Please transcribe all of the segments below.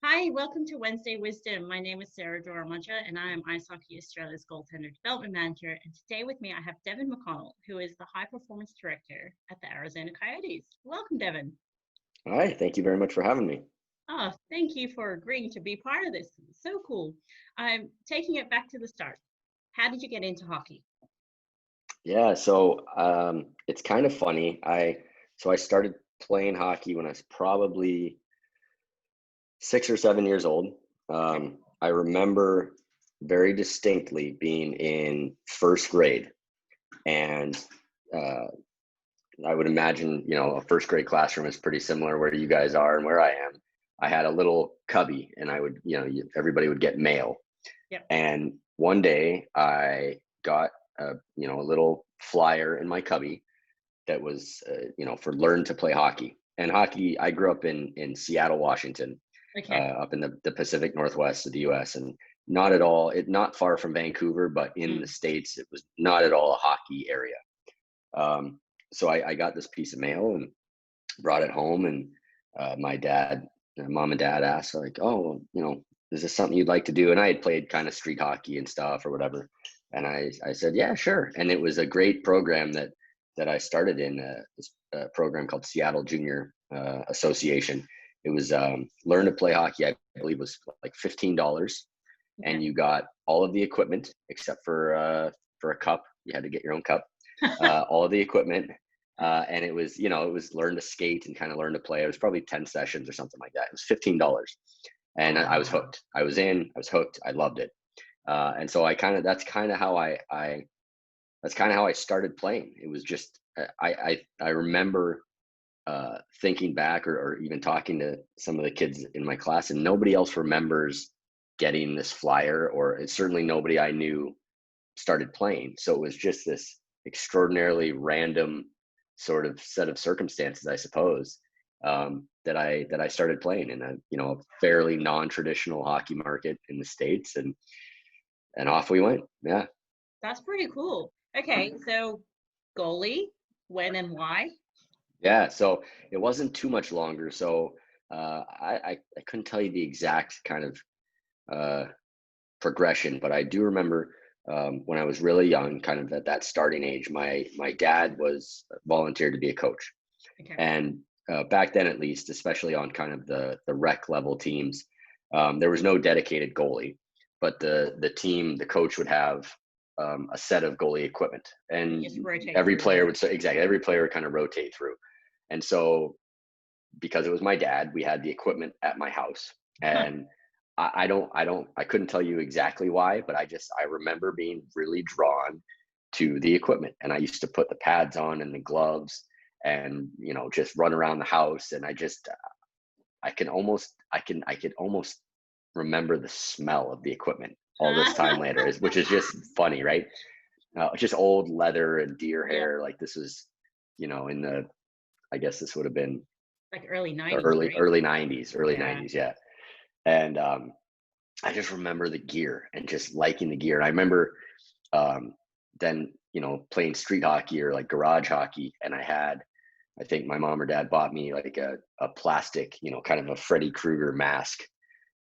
Hi, welcome to Wednesday Wisdom. My name is Sera Doğramacı, and I am Ice Hockey Australia's Goaltender Development Manager. And today with me, I have Devan McConnell, who is the High Performance Director at the Arizona Coyotes. Welcome, Devan. Hi, thank you very much for having me. Oh, thank you for agreeing to be part of this. So cool. I'm taking it back to the start. How did you get into hockey? It's kind of funny. I started playing hockey when I was probably 6 or 7 years old. Okay. I remember very distinctly being in first grade, and uh, I would imagine, a first grade classroom is pretty similar where you guys are and where I am. I had a little cubby, and I would, everybody would get mail. Yep. And one day I got a little flyer in my cubby that was for learn to play hockey. And hockey, I grew up in Seattle, Washington, Okay. up in the Pacific Northwest of the US, and not at all not far from Vancouver, but in the Mm. States it was not at all a hockey area. So I got this piece of mail and brought it home, and mom and dad asked, like, oh, well, is this something you'd like to do? And I had played kind of street hockey and stuff or whatever. And I said, yeah, sure. And it was a great program that I started in, this program called Seattle Junior Association. It was learn to play hockey, I believe was like $15. Okay. And you got all of the equipment except for a cup. You had to get your own cup. All of the equipment, and it was learn to skate and kind of learn to play. It was probably 10 sessions or something like that. It was $15, and I was Wow. hooked. I was hooked. I loved it. And so that's kind of how I started playing. It was just I remember thinking back, or even talking to some of the kids in my class, and nobody else remembers getting this flyer, or it's certainly nobody I knew started playing. So it was just this extraordinarily random sort of set of circumstances, I suppose, that I started playing in a fairly non-traditional hockey market in the States, and off we went. Yeah. That's pretty cool. Okay, so goalie, when and why? Yeah, so it wasn't too much longer. So I couldn't tell you the exact kind of uh, progression, but I do remember when I was really young, kind of at that starting age, my dad was volunteered to be a coach, Okay. and back then, at least, especially on kind of the rec level teams, there was no dedicated goalie, but the coach would have a set of goalie equipment, You and just rotate every through. player would say exactly every player would kind of rotate through, and so because it was my dad, we had the equipment at my house. And I couldn't tell you exactly why, but I remember being really drawn to the equipment. And I used to put the pads on and the gloves and, just run around the house. And I could almost remember the smell of the equipment all this time later, which is just funny, right? Just old leather and deer Yep. hair. Like this was, in I guess this would have been Like early 90s, early right? early 90s, early Yeah. 90s, yeah. And I just remember the gear and just liking the gear. And I remember um, then playing street hockey or like garage hockey, and I think my mom or dad bought me like a plastic, kind of a Freddy Krueger mask,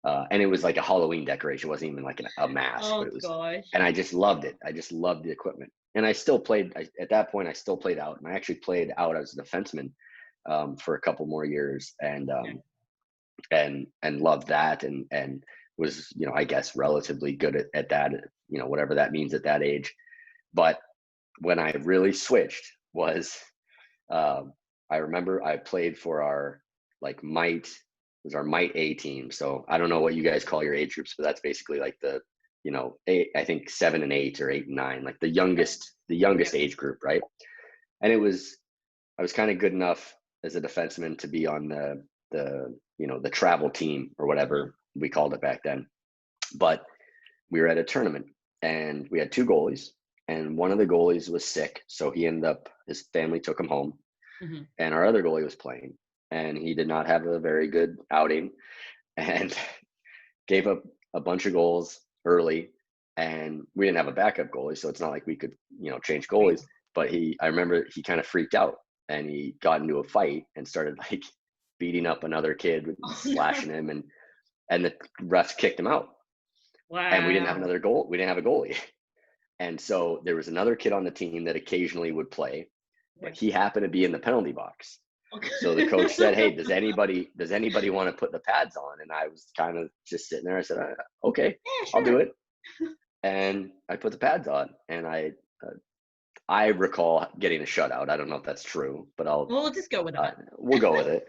and it was like a Halloween decoration. It wasn't even like a mask, but Oh it was, gosh. and I just loved it. I just loved the equipment, and I still played. At that point, I still played out, and I actually played out as a defenseman for a couple more years, Okay. and loved that, and was, I guess, relatively good at that, whatever that means at that age. But when I really switched was, um, I remember I played for our like mite it was our mite A team. So I don't know what you guys call your age groups, but that's basically like the, eight, I think 7 and 8 or 8 and 9, like Yep. the youngest Yep. age group, right? And I was kind of good enough as a defenseman to be on the travel team or Mhm. whatever we called it back then. But we were at a tournament, and we had two goalies, and one of the goalies was sick, so his family took him home, Mhm. and our other goalie was playing, and he did not have a very good outing, and gave up a bunch of goals early, and we didn't have a backup goalie, so it's not like we could, change Right. goalies. But I remember he kind of freaked out, and he got into a fight and started like beating up another kid, Oh no. slashing him, and and the refs kicked him out. And we didn't have Wow. another goal. We didn't have a goalie. And so there was another kid on the team that occasionally would play, but Okay. he happened to be in the penalty box. So the coach said, "Hey, Okay. does anybody want to put the pads on?" And I was kind of just sitting there. I said, "Okay, Yeah, I'll do sure. it." And I put the pads on, and I recall getting a shutout. I don't know if that's true, but We'll just go with that. we'll go with it.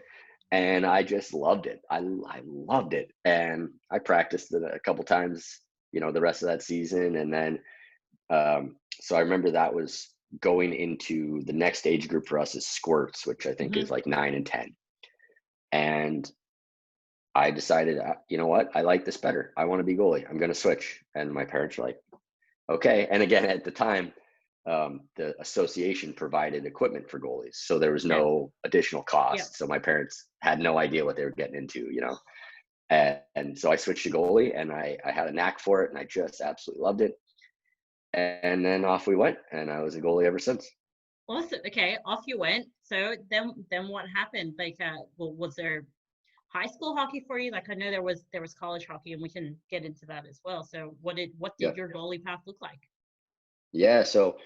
And I just loved it. I loved it, and I practiced it a couple times, the rest of that season, and then so I remember that was going into the next age group for us is squirts, which I think is Mhm. like 9 and 10. And I decided, you know what? I like this better. I want to be goalie. I'm going to switch. And my parents were like, okay. And again, at the time, the association provided equipment for goalies. So there was Yeah. no additional Yeah. cost. So my parents had no idea what they were getting into. And so I switched to goalie, and I had a knack for it, and I just absolutely loved it. And then off we went, and I was a goalie ever since. Awesome. Okay, off you went. So then what happened? Like, well, was there high school hockey for you? Like, I know there was college hockey, and we can get into that as well. So what did Yeah. your goalie path look like? Yeah. So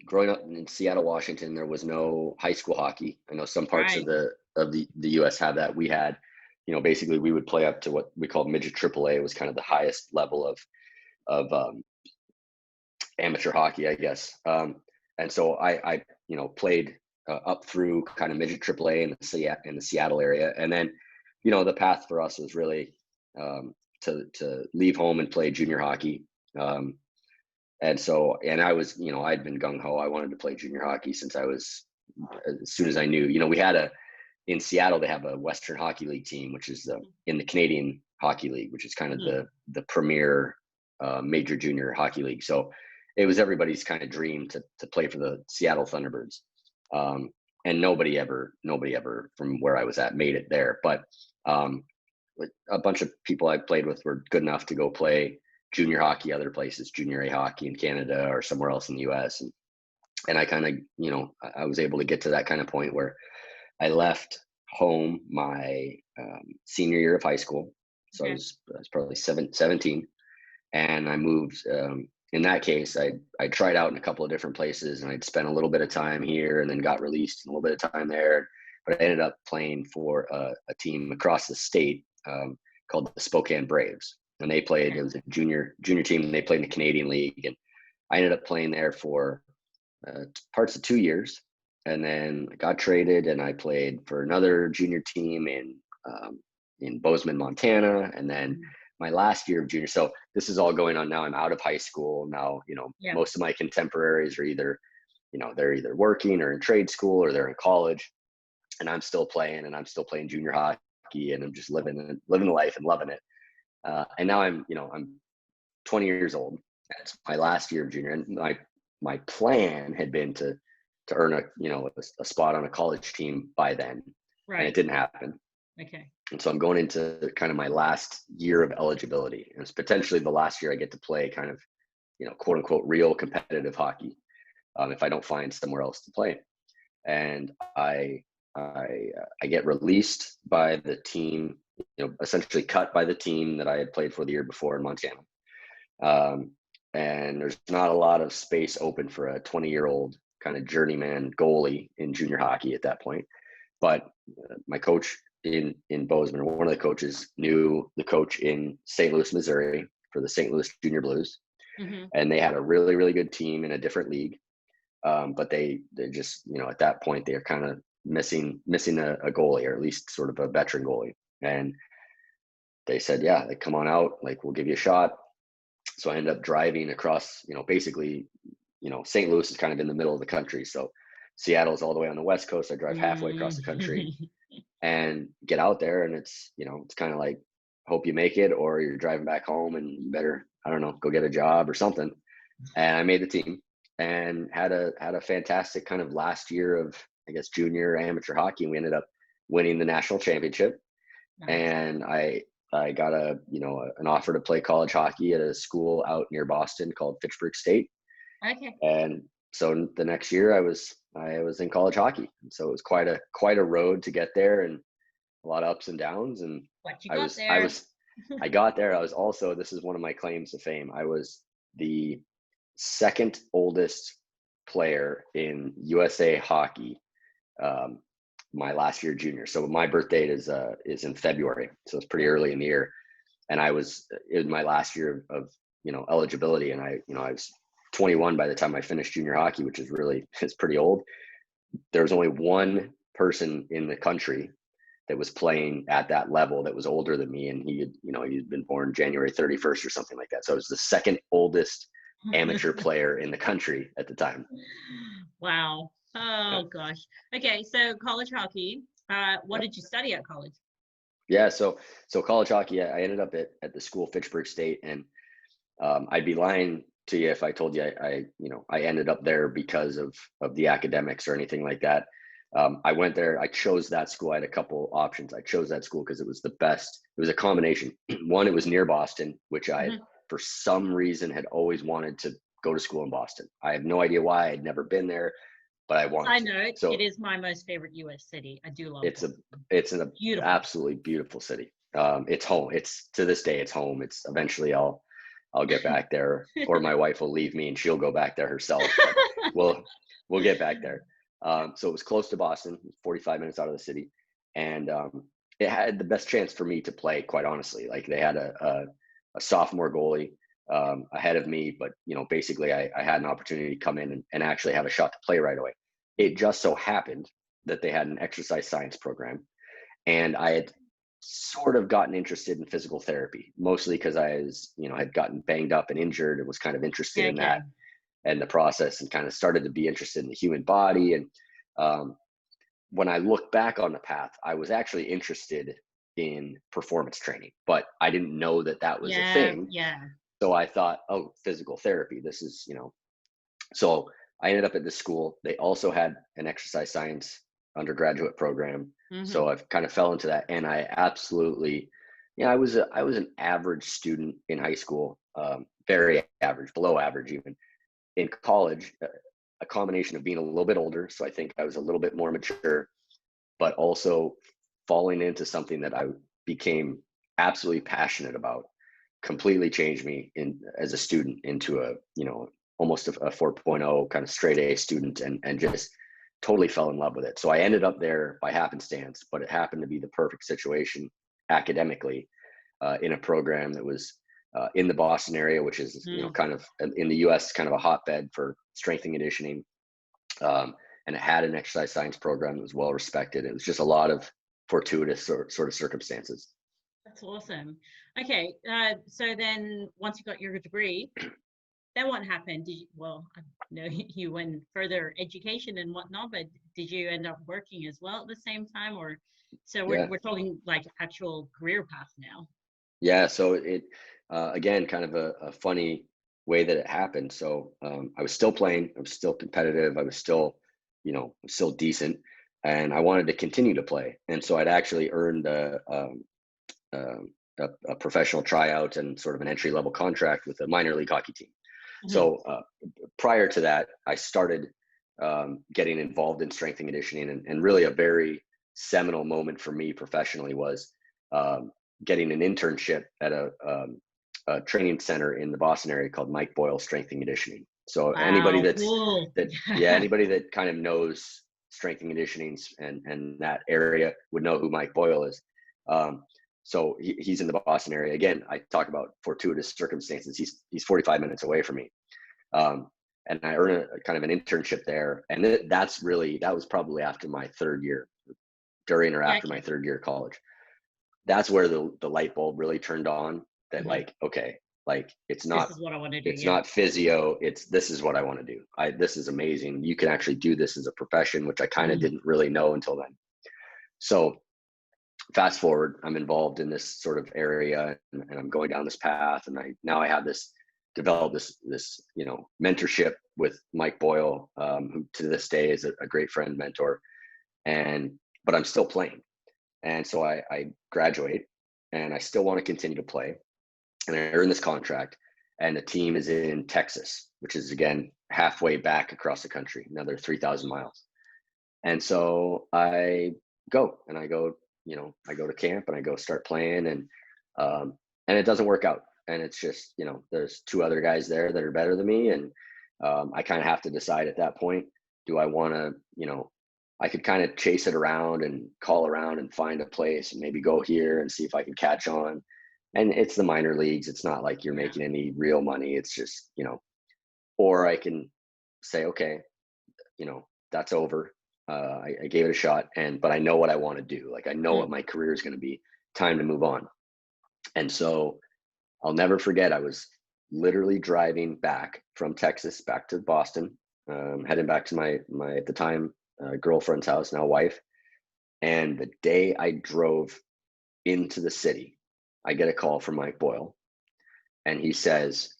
growing up in Seattle, Washington, there was no high school hockey. I know some parts of Right. the US have that. We had, basically we would play up to what we called midget AAA. It was kind of the highest level of amateur hockey, I guess. And so I played up through kind of midget AAA in the Seattle area, and then, the path for us was really to leave home and play junior hockey. Um, and I was, I'd been gung ho. I wanted to play junior hockey since I was, as soon as I knew. We had in Seattle, they have a Western Hockey League team, which is in the Canadian Hockey League, which is kind of Mhm. the premier major junior hockey league. So it was everybody's kind of dream to play for the Seattle Thunderbirds. And nobody ever from where I was at made it there. But um, a bunch of people I played with were good enough to go play junior hockey other places, junior A hockey in Canada or somewhere else in the US. And I kind of, I was able to get to that kind of point where I left home my senior year of high school. So Okay. I was probably 17, and I moved. In that case, I tried out in a couple of different places, and I'd spent a little bit of time here, and then got released, and a little bit of time there. But I ended up playing for a team across the state called the Spokane Braves, and they played. Okay. It was a junior team, and they played in the Canadian League, and I ended up playing there for parts of 2 years, and then I got traded, and I played for another junior team in Bozeman, Montana, and then Mhm. my last year of junior. So this is all going on now. I'm out of high school now. Yeah. Most of my contemporaries are either, they're either working or in trade school or they're in college, and I'm still playing, and I'm still playing junior hockey, and I'm just living the life and loving it. And now I'm 20 years old. That's my last year of junior, and my plan had been to earn a spot on a college team by then, and it Right. didn't happen. Okay. And so I'm going into kind of my last year of eligibility, and it's potentially the last year I get to play kind of quote unquote real competitive hockey, if I don't find somewhere else to play. And I get released by the team, essentially cut by the team that I had played for the year before in Montana. Um, and there's not a lot of space open for a 20-year-old kind of journeyman goalie in junior hockey at that point. But my coach in Bozeman, one of the coaches, knew the coach in St. Louis, Missouri, for the St. Louis Junior Blues, Hmm. and they had a really really good team in a different league. But they just, at that point they're kind of missing a goalie, or at least sort of a veteran goalie. And they said, yeah, like, come on out, like, we'll give you a shot. So I ended up driving across, basically, St. Louis is kind of in the middle of the country. So Seattle's all the way on the West Coast. I drive halfway across the country Mm. and get out there, and it's kind of like, hope you make it, or you're driving back home and you better, I don't know, go get a job or something. And I made the team, and had a fantastic kind of last year of, I guess, junior amateur hockey. And we ended up winning the national championship, Nice. and I got an offer to play college hockey at a school out near Boston called Fitchburg State. Okay. And so the next year I was in college hockey. And so it was quite a road to get there. And a lot of ups and downs. And What you I got was, I there? was, I got there. I was also, this is one of my claims to fame. I was the second oldest player in USA hockey, um, my last year junior. So my birth date is in February. So it's pretty Yeah. early in the year. And I was in my last year of eligibility. And I was 21 by the time I finished junior hockey, which is really, it's pretty old. There was only one person in the country that was playing at that level that was older than me, and he'd been born January 31st or something like that. So I was the second oldest amateur player in the country at the time. Wow. Yeah. Oh gosh. Okay, so college hockey. What Yep. did you study at college? Yeah. So college hockey, I ended up at the school Fitchburg State, and I'd be lying to you if I told you I ended up there because of the academics or anything like that. I went there. I chose that school. I had a couple options. I chose that school because it was the best. It was a combination. One, it was near Boston, which I, for some reason, had always wanted to go to school in Boston. I have no idea why. I'd never been there, but I wanted I to. know it So is my most favorite US city. I do love it's Boston. an Beautiful. absolutely beautiful city. It's home. It's, to this day, it's home. It's eventually I'll get back there, or my wife will leave me and she'll go back there herself. But we'll get back there. So it was close to Boston, 45 minutes out of the city, and it had the best chance for me to play. Quite honestly, like they had a sophomore goalie ahead of me, but basically I had an opportunity to come in and actually have a shot to play right away. It just so happened that they had an exercise science program, and I had sort of gotten interested in physical therapy, mostly because I was, had gotten banged up and injured and was kind of interested in Okay. that and the process, and kind of started to be interested in the human body. And when I look back on the path, I was actually interested in performance training, but I didn't know that that was a Yeah, thing. yeah. So I thought, oh, physical therapy, this is, so I ended up at this school. They also had an exercise science undergraduate program. Mm-hmm. So I kind of fell into that, and I absolutely, I was an average student in high school, very average, below average even. In college, a combination of being a little bit older, so I think I was a little bit more mature, but also falling into something that I became absolutely passionate about, completely changed me as a student into a, almost a 4.0 kind of straight A student, and just totally fell in love with it. So I ended up there by happenstance, but it happened to be the perfect situation academically, in a program that was in the Boston area, which is, kind of in the US, kind of a hotbed for strength and conditioning. And it had an exercise science program that was well respected. It was just a lot of fortuitous sort of circumstances. That's awesome. Okay, so then once you got your degree, then what happened? I know you went further education and whatnot, but did you end up working as well at the same time, or so we're Yeah. we're talking like actual career path now? Yeah. So it, again, kind of a funny way that it happened. So I was still playing, I was still competitive, I was still, still decent, and I wanted to continue to play. And so I'd actually earned a professional tryout and sort of an entry level contract with a minor league hockey team. Mm-hmm. So prior to that, I started getting involved in strength and conditioning, and really a very seminal moment for me professionally was um, getting an internship at a training center in the Boston area called Mike Boyle Strength and Conditioning. So anybody Wow, cool. anybody that kind of knows strength and conditioning and that area would know who Mike Boyle is. So he's in the Boston area. Again, I talk about fortuitous circumstances. He's 45 minutes away from me. And I earned a kind of an internship there. And that was probably after my third year, during or after my third year of college. That's where the light bulb really turned on, that like, okay, like This is what I want to do. it's Yeah. not physio. This is what I want to do. This is amazing. You can actually do this as a profession, which I kind of didn't really know until then. So fast forward, I'm involved in this sort of area, and I'm going down this path, and I have developed this mentorship with Mike Boyle, who to this day is a great friend, mentor, but I'm still playing. And so I graduate, and I still want to continue to play, and I earn this contract, and the team is in Texas, which is, again, halfway back across the country, another 3,000 miles. And so I go, I go to camp and I go start playing, and it doesn't work out. And it's just, there's two other guys there that are better than me. And I kind of have to decide at that point, do I want to, I could kind of chase it around and call around and find a place and maybe go here and see if I can catch on. And it's the minor leagues. It's not like you're making any real money. It's just, or I can say, okay, that's over. I gave it a shot, but I know what I want to do. Like, I know what my career is going to be. Time to move on. And so I'll never forget, I was literally driving back from Texas back to Boston, heading back to my at the time girlfriend's house, now wife. And the day I drove into the city, I get a call from Mike Boyle, and he says,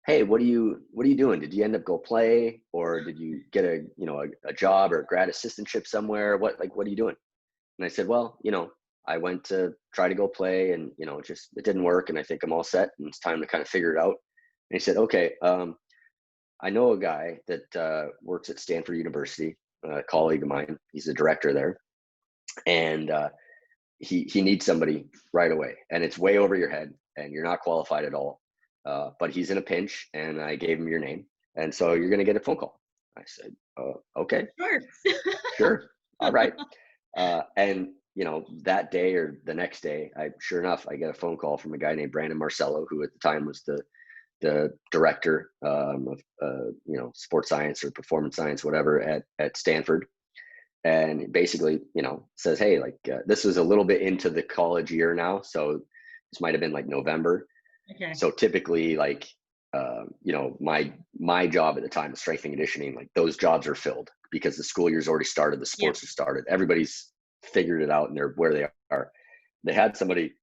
"Hey, what are you doing? Did you end up go play, or did you get a job or a grad assistantship somewhere? What are you doing?" And I said, "Well, I went to try to go play, and it didn't work, and I think I'm all set, and it's time to kind of figure it out." And he said, "Okay, I know a guy that works at Stanford University, a colleague of mine. He's the director there, and he needs somebody right away, and it's way over your head, and you're not qualified at all. But he's in a pinch, and I gave him your name, and so you're going to get a phone call." I said, "Okay, Sure. sure, all right." And that day or the next day, sure enough, I get a phone call from a guy named Brandon Marcello, who at the time was the director of sports science or performance science, whatever, at Stanford. And basically, says, "Hey, this was a little bit into the college year now, so this might have been like November." Okay. So typically, my job at the time, strength and conditioning, those jobs are filled because the school year's already started, the sports have started, everybody's figured it out, and they're where they are. They had somebody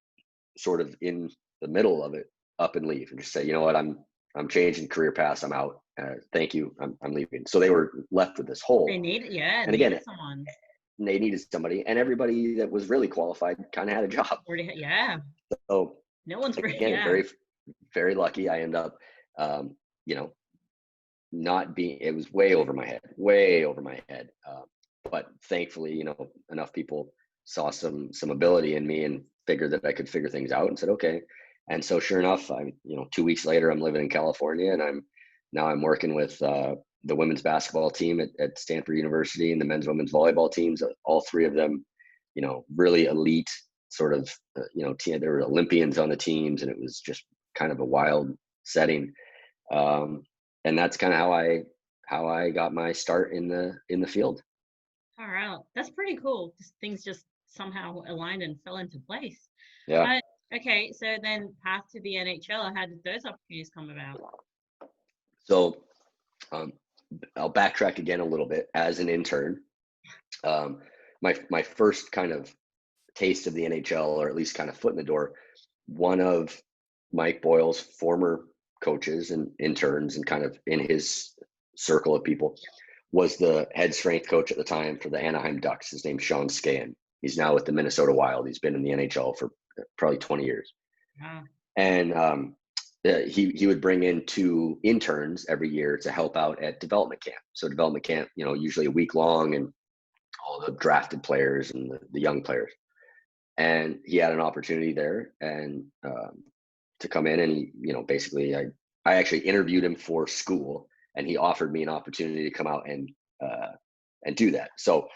sort of in the middle of it up and leave and just say, "You know what, I'm changing career paths, I'm out. Thank you, I'm leaving." So they were left with this hole. They needed someone. They needed somebody, and everybody that was really qualified kind of had a job. Yeah. So No one's again, very, very lucky. I end up, not being. It was way over my head. But thankfully, enough people saw some ability in me and figured that I could figure things out, and said, "Okay." And so sure enough, 2 weeks later, I'm living in California, and I'm working with the women's basketball team at Stanford University, and the men's women's volleyball teams. All three of them, really elite sort of, team. There were Olympians on the teams, and it was just kind of a wild setting. And that's kind of how I got my start in the field. All right, that's pretty cool. Things just somehow aligned and fell into place. Yeah. Okay, so then path to the NHL. How did those opportunities come about? So I'll backtrack again a little bit. As an intern, my first kind of taste of the NHL, or at least kind of foot in the door, one of Mike Boyle's former coaches and interns, and kind of in his circle of people, was the head strength coach at the time for the Anaheim Ducks. His name's Sean Scahan. He's now with the Minnesota Wild. He's been in the NHL for probably 20 years. Wow. And he would bring in 2 interns every year to help out at development camp. So development camp, usually a week long, and all the drafted players and the young players. And he had an opportunity there, and to come in, and he, basically I actually interviewed him for school, and he offered me an opportunity to come out and do that. So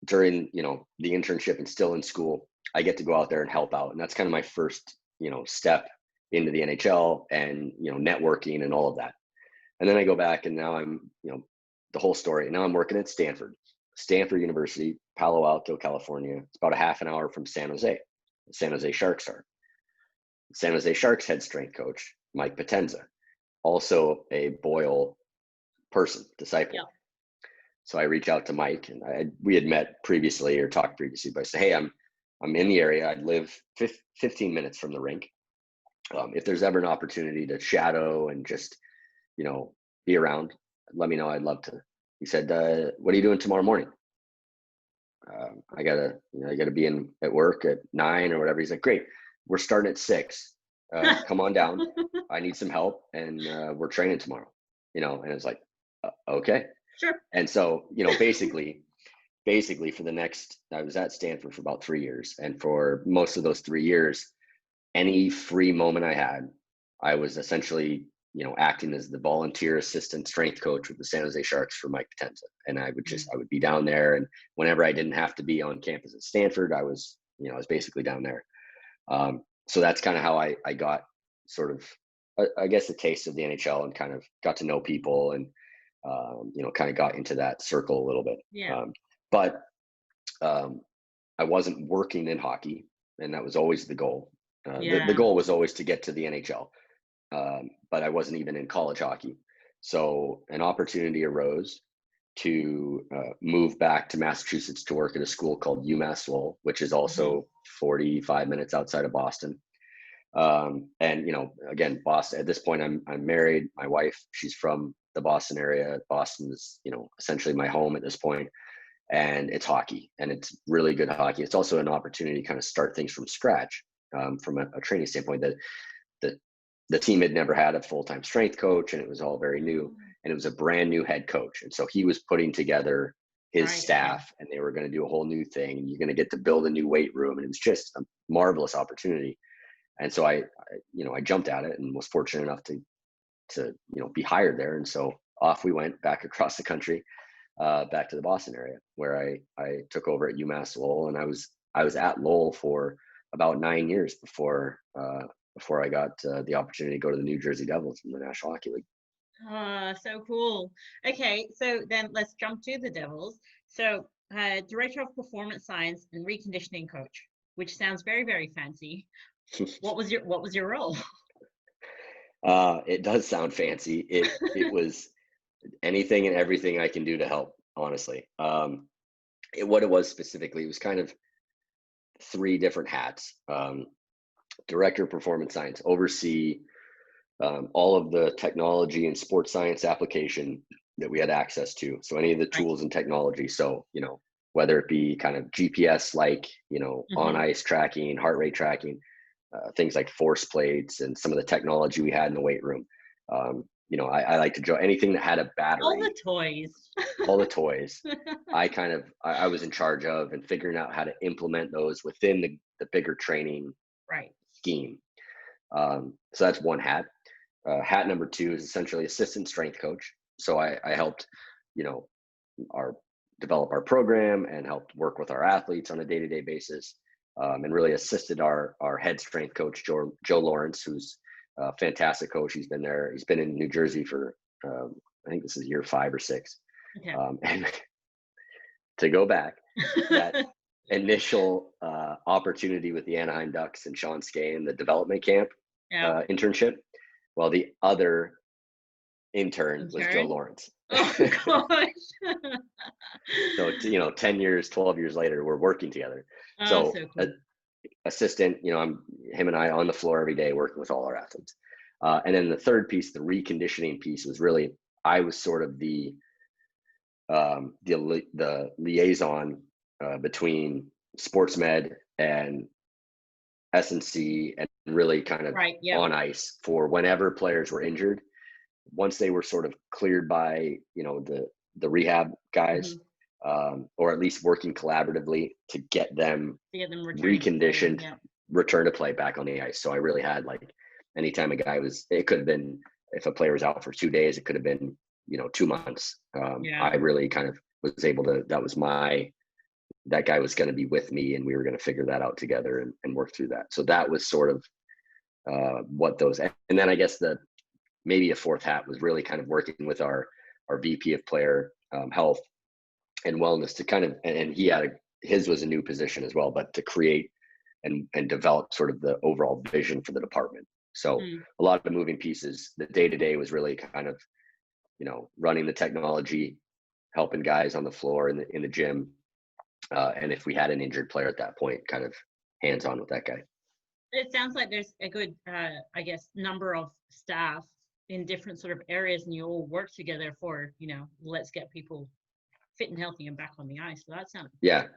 during, the internship and still in school, I get to go out there and help out. And that's kind of my first, step into the NHL and, networking and all of that. And then I go back, and now I'm, the whole story. Now I'm working at Stanford University, Palo Alto, California. It's about a half an hour from San Jose. The San Jose Sharks are. San Jose Sharks head strength coach, Mike Potenza, also a Boyle person, disciple. Yeah. So I reach out to Mike, and we had met previously or talked previously, but I say, "Hey, I'm in the area. I live 15 minutes from the rink. If there's ever an opportunity to shadow and just, be around, let me know. I'd love to." He said, "What are you doing tomorrow morning?" I gotta be in at work at 9 or whatever. He's like, "Great. We're starting at 6. Come on down. I need some help, and we're training tomorrow." And it's like, okay. Sure. And so, basically, basically for I was at Stanford for about 3 years. And for most of those 3 years, any free moment I had, I was essentially, acting as the volunteer assistant strength coach with the San Jose Sharks for Mike Potenza. And I would be down there. And whenever I didn't have to be on campus at Stanford, I was basically down there. So that's kind of how I got sort of, I guess, a taste of the NHL and kind of got to know people and, kind of got into that circle a little bit. Yeah. But I wasn't working in hockey, and that was always the goal. The goal was always to get to the NHL, but I wasn't even in college hockey. So an opportunity arose to move back to Massachusetts to work at a school called UMass Lowell, which is also 45 minutes outside of Boston. And again, Boston, at this point, I'm married. My wife, she's from the Boston area. Boston is, essentially my home at this point. And it's hockey, and it's really good hockey. It's also an opportunity to kind of start things from scratch, from a training standpoint. That the team had never had a full-time strength coach, and it was all very new, and it was a brand new head coach. And so he was putting together his staff, and they were going to do a whole new thing, and you're going to get to build a new weight room. And it was just a marvelous opportunity. And so I jumped at it and was fortunate enough to be hired there. And so off we went back across the country, back to the Boston area, where I took over at UMass Lowell, and I was at Lowell for about 9 years before I got the opportunity to go to the New Jersey Devils in the National Hockey League. So cool. Okay, so then let's jump to the Devils. So, Director of Performance Science and Reconditioning Coach, which sounds very, very fancy. What was your role? It does sound fancy. It was anything and everything I can do to help, honestly. What it was specifically, it was kind of 3 different hats. Director of Performance Science, oversee all of the technology and sports science application that we had access to. So any of the tools and technology. So, whether it be kind of GPS, like, on ice tracking, heart rate tracking, things like force plates and some of the technology we had in the weight room. I like to draw anything that had a battery. All the toys. I was in charge of and figuring out how to implement those within the bigger training scheme. So that's one hat. Hat number 2 is essentially assistant strength coach. So I helped, develop our program and helped work with our athletes on a day-to-day basis, and really assisted our head strength coach, Joe Lawrence, who's a fantastic coach. He's been in New Jersey for, I think this is year 5 or 6. Okay. And to go back, that initial opportunity with the Anaheim Ducks and Sean Skane, the development camp internship, well, the other intern was Joe Lawrence. Oh gosh. So 10 years, 12 years later, we're working together. So cool. Assistant, him and I on the floor every day working with all our athletes. And then the third piece, the reconditioning piece, was really, I was sort of the liaison between sports med and S&C, and really kind of on ice for whenever players were injured. Once they were sort of cleared by, the rehab guys, or at least working collaboratively to get them reconditioned, return to play back on the ice. So I really had, like, anytime a guy it could have been, if a player was out for 2 days, it could have been, 2 months. I really kind of was able to, that guy was going to be with me, and we were going to figure that out together and work through that. So that was sort of what those, and then I guess maybe a fourth hat was really kind of working with our VP of player health and wellness to kind of, and his was a new position as well, but to create and develop sort of the overall vision for the department. So a lot of the moving pieces, the day-to-day was really kind of, running the technology, helping guys on the floor in the gym. And if we had an injured player at that point, kind of hands-on with that guy. It sounds like there's a good, I guess, number of staff in different sort of areas, and you all work together for, let's get people fit and healthy and back on the ice. So that sounds good.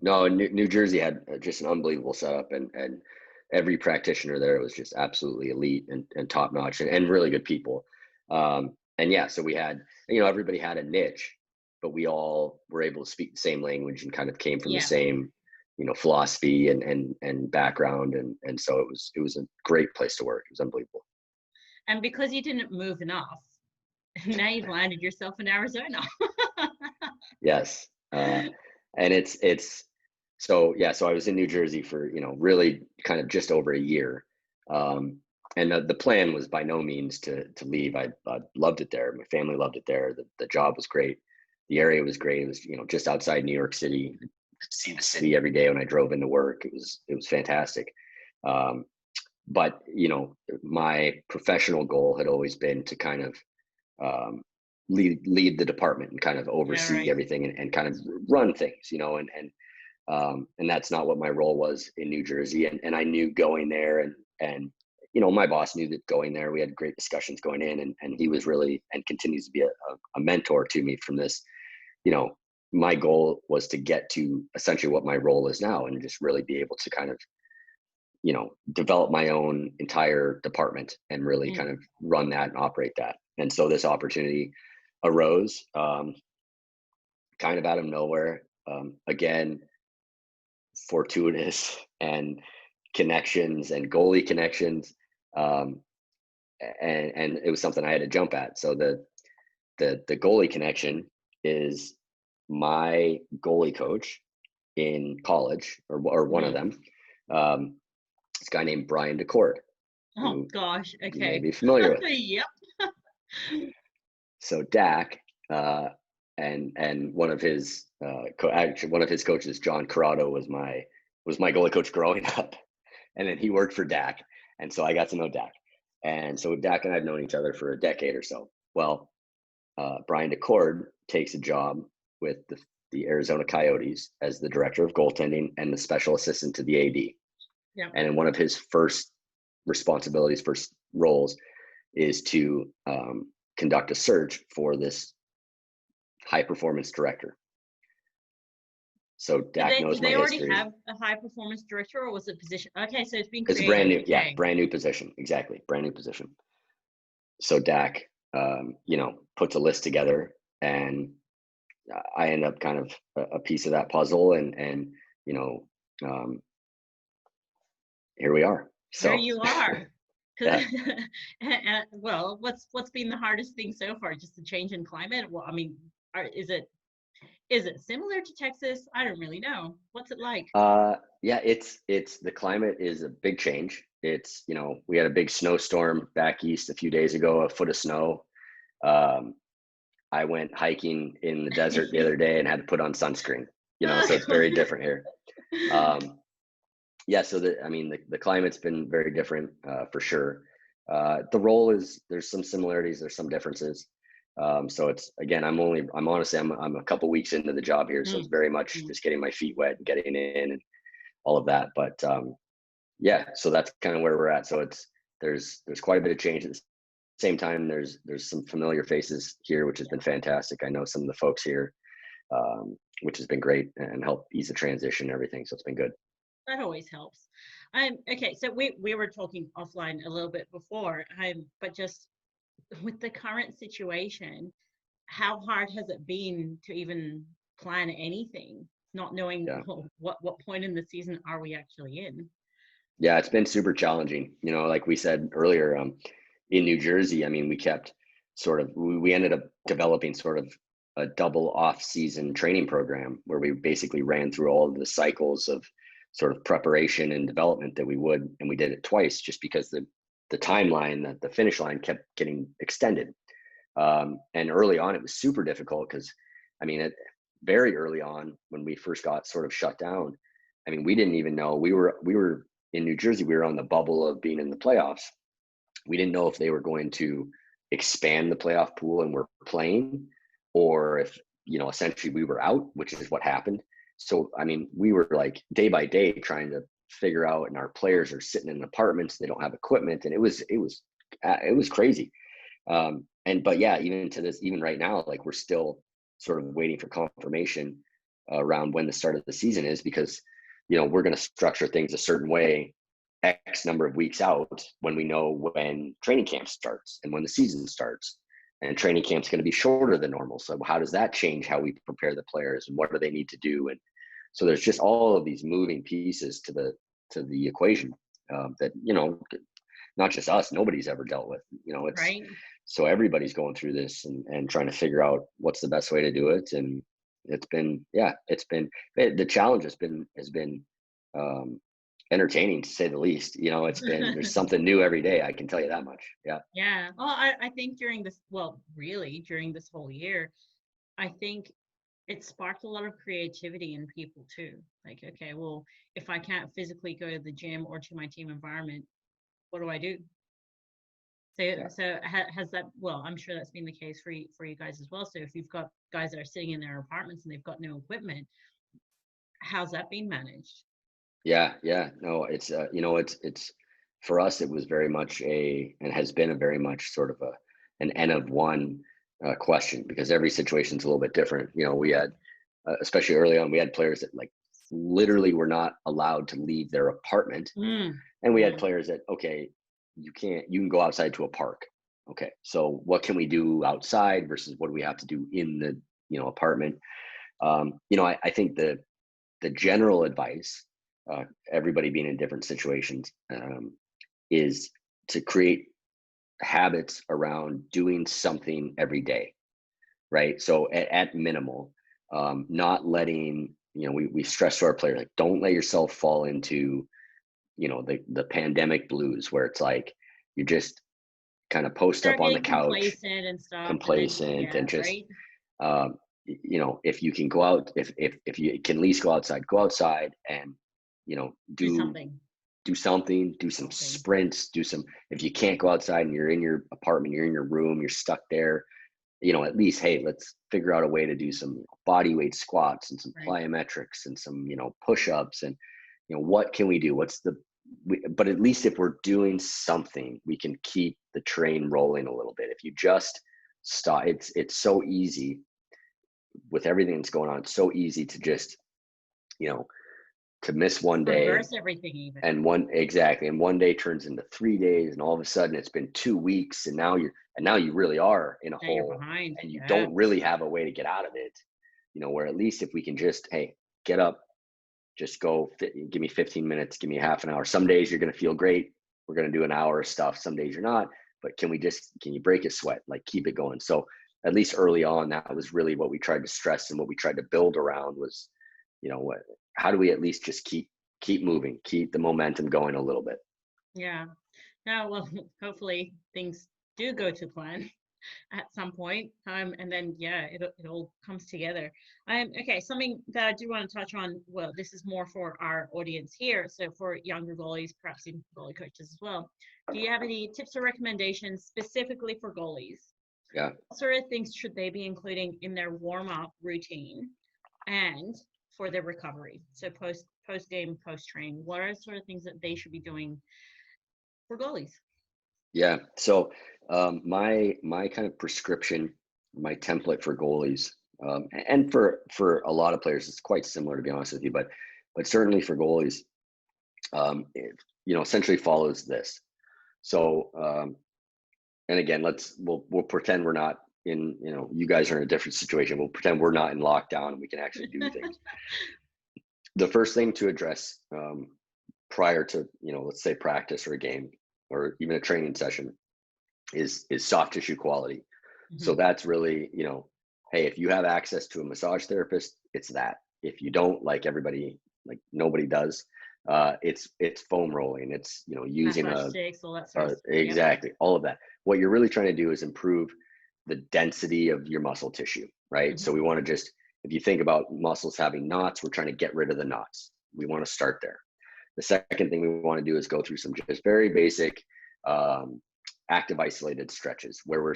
No, New Jersey had just an unbelievable setup, and every practitioner there was just absolutely elite and top notch and really good people. So we had, everybody had a niche, but we all were able to speak the same language and kind of came from the Yeah. same, philosophy and background. And so it was a great place to work. It was unbelievable. And because you didn't move enough, now you've landed yourself in Arizona. Yes. And so, yeah, so I was in New Jersey for, really kind of just over a year. And the plan was by no means to leave. I loved it there. My family loved it there. The job was great. The area was great. It was, just outside New York City. See the city every day when I drove into work. It was fantastic. But, my professional goal had always been to kind of lead the department and kind of Yeah, oversee right. everything and kind of run things, and that's not what my role was in New Jersey. And I knew going there, and my boss knew that going there. We had great discussions going in, and he was really and continues to be a mentor to me from this. My goal was to get to essentially what my role is now, and just really be able to kind of develop my own entire department and really Mm. kind of run that and operate that. And so this opportunity arose, kind of out of nowhere. Again, fortuitous and connections and goalie connections. Um, and it was something I had to jump at. So the goalie connection is my goalie coach in college, or one of Mm. them. This guy named Brian DeCord, Oh who gosh. you may Okay. be familiar with. Yep. So Dak, and one of his actually one of his coaches, John Corrado, was my goalie coach growing up, and then he worked for Dak, and so I got to know Dak, and so Dak and I've known each other for a decade or so. Well, Brian DeCord takes a job with the Arizona Coyotes as the director of goaltending and the special assistant to the AD. Yep. And in one of his first responsibilities, first roles, is to conduct a search for this high performance director. So Dak Did knows my they already history. have a high performance director, or was it position? Okay, so it's been It's a created. brand new, yeah, Okay. brand new position. Exactly, brand new position. So Dak, puts a list together, and I end up kind of a piece of that puzzle, and um, here we are. Here So you are. yeah. Well, what's been the hardest thing so far? Just the change in climate? Well, I mean, is it similar to Texas? I don't really know. What's it like? Yeah, it's the climate is a big change. It's, we had a big snowstorm back east a few days ago, a foot of snow. Um, I went hiking in the desert the other day and had to put on sunscreen, so it's very different here. Yeah, so the climate's been very different, for sure. The role there's some similarities, there's some differences. So it's, again, I'm honestly, I'm a couple weeks into the job here, so it's Mm, very much mm. just getting my feet wet and getting in and all of that. But yeah, so that's kind of where we're at. So there's quite a bit of change. At the same time, there's some familiar faces here, which has been fantastic. I know some of the folks here, which has been great and helped ease the transition and everything. So it's been good. That always helps. Okay, so we were talking offline a little bit before, but just with the current situation, how hard has it been to even plan anything, not knowing Yeah. what point in the season are we actually in? Yeah, it's been super challenging. Like we said earlier, in New Jersey, I mean, we ended up developing sort of a double off-season training program where we basically ran through all of the cycles of sort of preparation and development that we would, and we did it twice just because the timeline, that the finish line kept getting extended. And early on, it was super difficult because, I mean, very early on when we first got sort of shut down, I mean, we didn't even know we were in New Jersey. We were on the bubble of being in the playoffs. We didn't know if they were going to expand the playoff pool and we're playing, or if, essentially we were out, which is what happened. So, I mean, we were like day by day trying to figure out, and our players are sitting in apartments. They don't have equipment. And it was crazy. But yeah, even right now, like we're still sort of waiting for confirmation around when the start of the season is, because, we're going to structure things a certain way X number of weeks out when we know when training camp starts and when the season starts. and training camp's going to be shorter than normal. So how does that change how we prepare the players, and what do they need to do? And so there's just all of these moving pieces to the equation that, not just us, nobody's ever dealt with. It's Right. so everybody's going through this and trying to figure out what's the best way to do it. And the challenge has been um, entertaining, to say the least. There's something new every day. I can tell you that much. Yeah. Yeah. Well, I think during this whole year, I think it sparked a lot of creativity in people too. Like, okay, well, if I can't physically go to the gym or to my team environment, what do I do? Yeah. So has that, well, I'm sure that's been the case for you guys as well. So if you've got guys that are sitting in their apartments and they've got no equipment, how's that being managed? Yeah. No, it's for us, it was very much and has been a very much sort of an N of one question, because every situation's a little bit different. We had, especially early on, we had players that like literally were not allowed to leave their apartment. Mm, And we had mm, players that, okay, you can go outside to a park. Okay. So what can we do outside versus what do we have to do in the, apartment? I think the general advice, everybody being in different situations, is to create habits around doing something every day, right? So at minimal, not letting, we stress to our players, like, don't let yourself fall into, the pandemic blues, where it's like you just kind of post start up on the getting couch, complacent and stuff, and then complacent, yeah, and just right. if you can go out, if you can at least go outside and Do do something, something, do some something. sprints, if you can't go outside and you're in your apartment, you're in your room, you're stuck there, at least, hey, let's figure out a way to do some body weight squats and some Right. plyometrics and some, push-ups, and, what can we do? But at least if we're doing something, we can keep the train rolling a little bit. If you just stop, it's so easy with everything that's going on. It's so easy to just, you know, to miss one day, Reverse everything even. and one day turns into 3 days, and all of a sudden it's been 2 weeks, and now you really are in a Now you're hole, behind. and you Yeah. don't really have a way to get out of it. Where at least if we can just, hey, get up, just go, give me 15 minutes, give me half an hour. Some days you're going to feel great. We're going to do an hour of stuff. Some days you're not, but can you break a sweat? Like, keep it going. So at least early on, that was really what we tried to stress, and what we tried to build around was, what, how do we at least just keep moving, keep the momentum going a little bit. Yeah. Now, well, hopefully things do go to plan at some point. And then yeah, it all comes together. Okay, something that I do want to touch on. Well, this is more for our audience here. So for younger goalies, perhaps even goalie coaches as well. Do you have any tips or recommendations specifically for goalies? Yeah. What sort of things should they be including in their warm-up routine and for their recovery? So post game, post train, what are sort of things that they should be doing for goalies? Yeah. So my kind of prescription, my template for goalies, and for a lot of players, it's quite similar, to be honest with you, but certainly for goalies, it, essentially follows this. So and again, we'll pretend we're not in, you guys are in a different situation. We'll pretend we're not in lockdown and we can actually do things. The first thing to address, prior to, let's say practice or a game or even a training session, is soft tissue quality. So Mhm. that's really, hey, if you have access to a massage therapist, it's that. If you don't, like everybody, like nobody does, it's foam rolling. It's, using Massage sticks, all that sort of stuff. Yep. exactly, all of that. What you're really trying to do is improve the density of your muscle tissue, right? So Mhm. we want to just, if you think about muscles having knots, we're trying to get rid of the knots. We want to start there. The second thing we want to do is go through some just very basic, um, active isolated stretches, where we're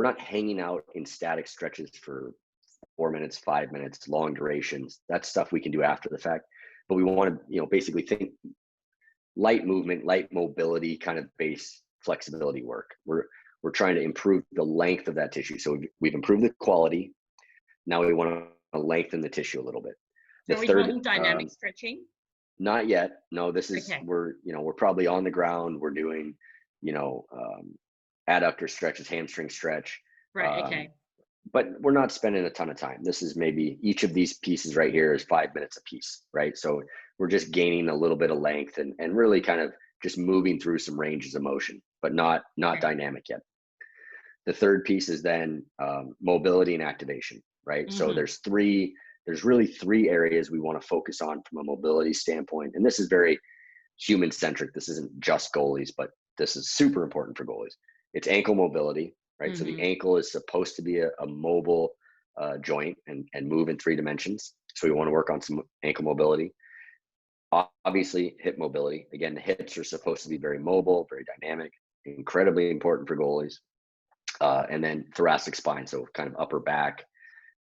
not hanging out in static stretches for 4 minutes, 5 minutes, long durations. That's stuff we can do after the fact. But we want to, basically think light movement, light mobility, kind of base flexibility work. We're trying to improve the length of that tissue. So we've improved the quality. Now we want to lengthen the tissue a little bit. The Are we third, talking dynamic stretching? not yet. No, this is, Okay. we're probably on the ground. We're doing, you know, um, adductor stretches, hamstring stretch. Right. Okay. But we're not spending a ton of time. This is maybe each of these pieces right here is 5 minutes a piece, right? So we're just gaining a little bit of length and really kind of just moving through some ranges of motion, but not Right. dynamic yet. The third piece is then mobility and activation, right? So Mm-hmm. there's really three areas we want to focus on from a mobility standpoint. And this is very human centric. This isn't just goalies, but this is super important for goalies. It's ankle mobility, right? So the Mm-hmm. ankle is supposed to be a mobile joint and move in 3 dimensions. So we want to work on some ankle mobility. Obviously, hip mobility. Again, the hips are supposed to be very mobile, very dynamic, incredibly important for goalies. And then thoracic spine, so kind of upper back,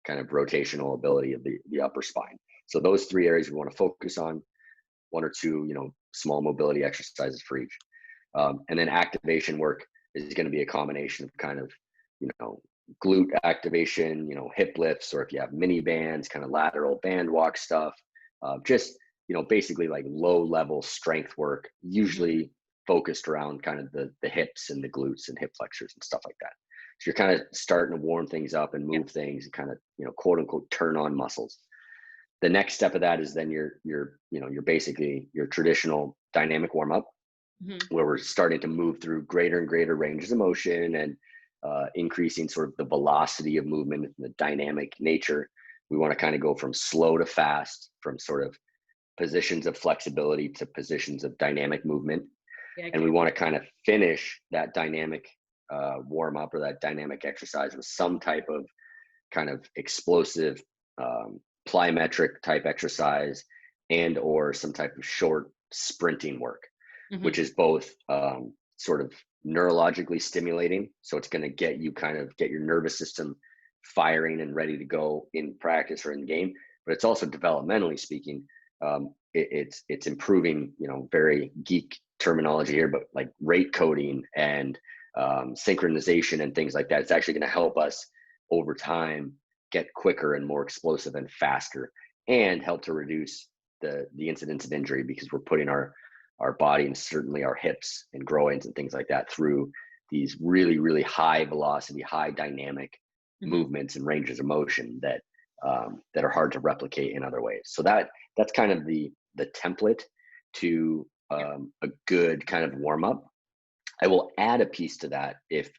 kind of rotational ability of the upper spine. So those 3 areas we want to focus on. 1 or 2, small mobility exercises for each. And then activation work is going to be a combination of kind of, glute activation, hip lifts, or if you have mini bands, kind of lateral band walk stuff. Just, basically like low level strength work, usually focused around kind of the hips and the glutes and hip flexors and stuff like that. So you're kind of starting to warm things up and move Yep. things and kind of, quote unquote, turn on muscles. The next step of that is then you're basically your traditional dynamic warm up, Mm-hmm. where we're starting to move through greater and greater ranges of motion and increasing sort of the velocity of movement and the dynamic nature. We want to kind of go from slow to fast, from sort of positions of flexibility to positions of dynamic movement. Yeah. And we Okay. want to kind of finish that dynamic warm up or that dynamic exercise with some type of kind of explosive plyometric type exercise and or some type of short sprinting work, Mm-hmm. which is both sort of neurologically stimulating. So it's going to get your nervous system firing and ready to go in practice or in game. But it's also developmentally speaking, it's improving, very geek terminology here, but like rate coding and synchronization and things like that. It's actually going to help us over time get quicker and more explosive and faster, and help to reduce the incidence of injury, because we're putting our body and certainly our hips and groins and things like that through these really, really high velocity, high dynamic Mm-hmm. movements and ranges of motion that are hard to replicate in other ways. So that's kind of the template to Yep. a good kind of warm up. I will add a piece to that if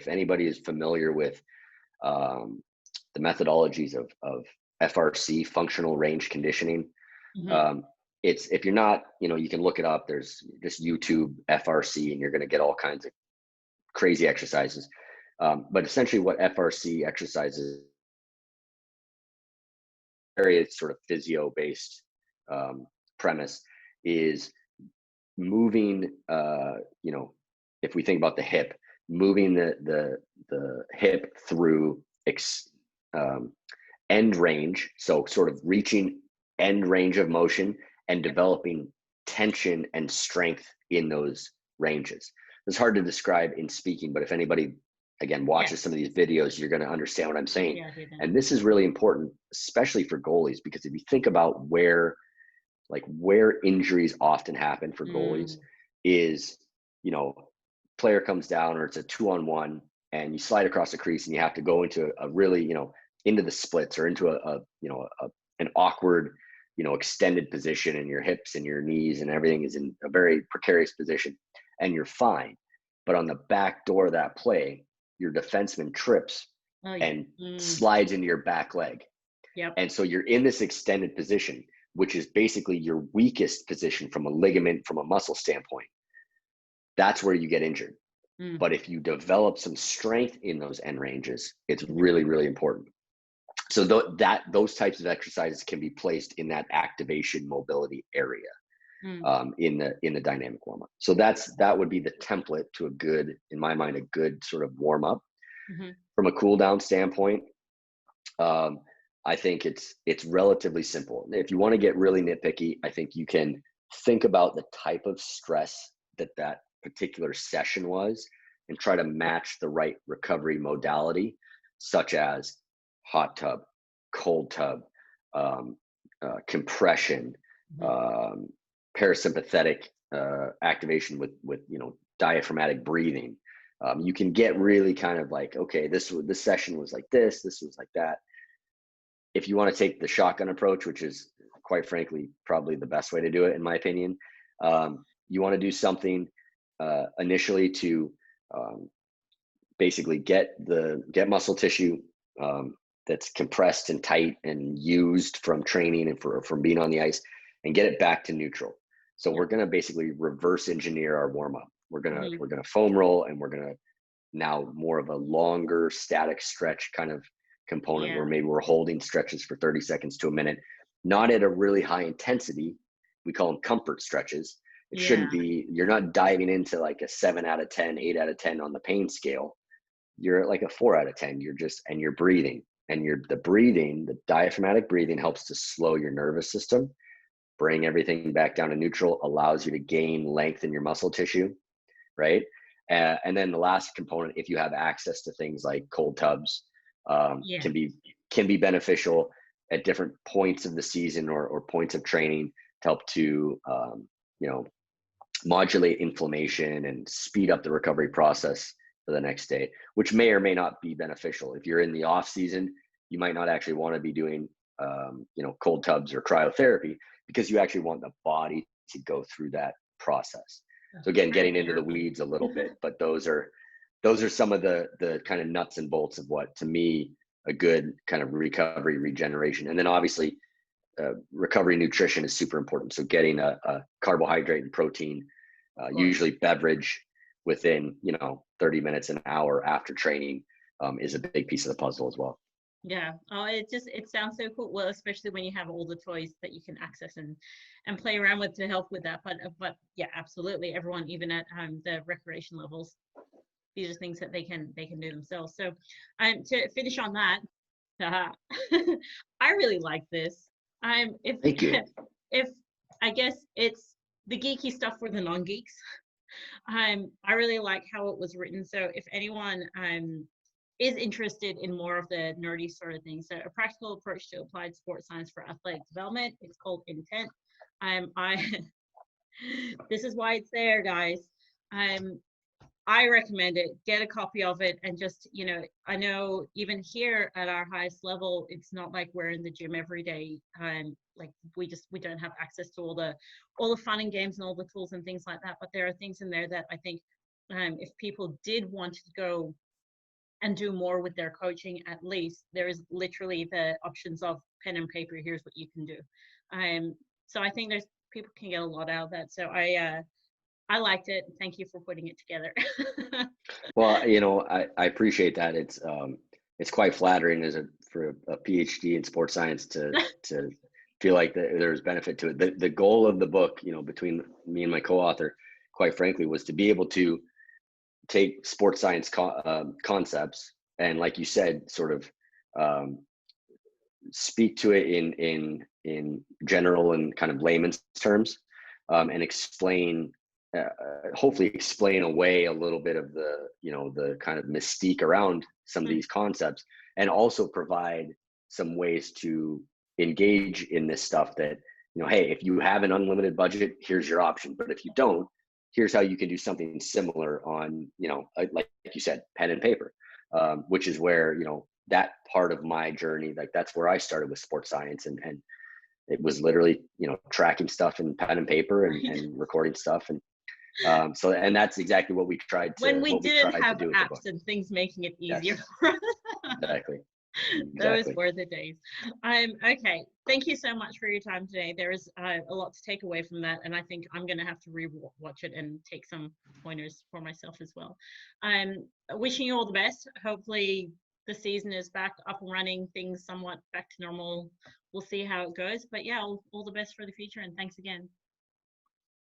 anybody is familiar with the methodologies of FRC, functional range conditioning. Mm-hmm. Um, it's, if you're not, you can look it up. There's just YouTube FRC, and you're going to get all kinds of crazy exercises. But essentially, what FRC exercises, very sort of physio-based premise, is moving. If we think about the hip, moving the hip through end range, so sort of reaching end range of motion and Yep. developing tension and strength in those ranges. It's hard to describe in speaking, but if anybody again watches some of Yes. these videos, you're going to understand what I'm saying. Yeah, I do then. And this is really important, especially for goalies, because if you think about where injuries often happen for goalies Mm. is, player comes down or it's a 2-on-1 and you slide across the crease and you have to go into a really, into the splits or into an awkward, extended position, and your hips and your knees and everything is in a very precarious position and you're fine. But on the back door of that play, your defenseman trips Oh yeah. and Mm. slides into your back leg. Yep. And so you're in this extended position, which is basically your weakest position from a ligament, from a muscle standpoint. That's where you get injured. Mm. But if you develop some strength in those end ranges, it's really, really important. So those types of exercises can be placed in that activation mobility area Mm. in the dynamic warm up. So that would be the template to a good, in my mind, a good sort of warm up. Mm-hmm. From a cool down standpoint, I think it's relatively simple. If you want to get really nitpicky, I think you can think about the type of stress that particular session was and try to match the right recovery modality, such as hot tub, cold tub, compression, Mm-hmm. parasympathetic activation with diaphragmatic breathing, You can get really kind of like, okay, this session was like this was like that. If you want to take the shotgun approach, which is quite frankly probably the best way to do it in my opinion, you want to do something initially to basically get muscle tissue that's compressed and tight and used from training and from being on the ice, and get it back to neutral. So we're going to basically reverse engineer our warm up. We're going to foam roll, and we're going to now more of a longer static stretch kind of component, where maybe we're holding stretches for 30 seconds to a minute, not at a really high intensity. We call them comfort stretches. It shouldn't be, you're not diving into like a 7 out of 10, 8 out of 10 on the pain scale. You're at like a 4 out of 10. You're breathing, and the diaphragmatic breathing helps to slow your nervous system, bring everything back down to neutral, allows you to gain length in your muscle tissue, right? And then the last component, if you have access to things like cold tubs, can be beneficial at different points of the season or points of training to help to modulate inflammation and speed up the recovery process for the next day, which may or may not be beneficial. If you're in the off season, you might not actually want to be doing cold tubs or cryotherapy, because you actually want the body to go through that process. So again, getting into the weeds a little bit, but those are some of the kind of nuts and bolts of what, to me, a good kind of recovery regeneration. And then obviously recovery nutrition is super important. So getting a carbohydrate and protein, usually beverage, within 30 minutes, an hour after training, is a big piece of the puzzle as well. Yeah. Oh, it sounds so cool. Well, especially when you have all the toys that you can access and play around with to help with that. But yeah, absolutely. Everyone, even at the recreation levels, these are things that they can do themselves. So to finish on that, I really like this. Thank you. If I guess it's the geeky stuff for the non-geeks. I really like how it was written. So if anyone is interested in more of the nerdy sort of things, so a practical approach to applied sports science for athletic development, it's called Intent. This is why it's there, guys. I recommend it. Get a copy of it, and just, I know even here at our highest level, it's not like we're in the gym every day. Like we don't have access to all the fun and games and all the tools and things like that. But there are things in there that I think if people did want to go and do more with their coaching, at least there is literally the options of pen and paper. Here's what you can do. So I think people can get a lot out of that. So I liked it. Thank you for putting it together. Well, I appreciate that. It's quite flattering for a PhD in sports science to feel like there's benefit to it. The goal of the book, between me and my co-author, quite frankly, was to be able to take sports science concepts and, like you said, sort of speak to it in general and kind of layman's terms, and explain. Hopefully explain away a little bit of the kind of mystique around some of these concepts, and also provide some ways to engage in this stuff that, hey, if you have an unlimited budget, here's your option. But if you don't, here's how you can do something similar on, like you said, pen and paper, which is where, that part of my journey, like that's where I started with sports science. And it was literally, tracking stuff in pen and paper and recording stuff. And and that's exactly what we tried to when we didn't have do apps and things making it easier. Yes. Exactly. Those were the days. Okay, thank you so much for your time today. There is a lot to take away from that, and I think I'm going to have to re-watch it and take some pointers for myself as well. Wishing you all the best. Hopefully the season is back up and running, things somewhat back to normal. We'll see how it goes, but yeah, all the best for the future, and thanks again.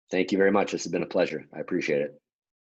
Thank you very much. This has been a pleasure. I appreciate it.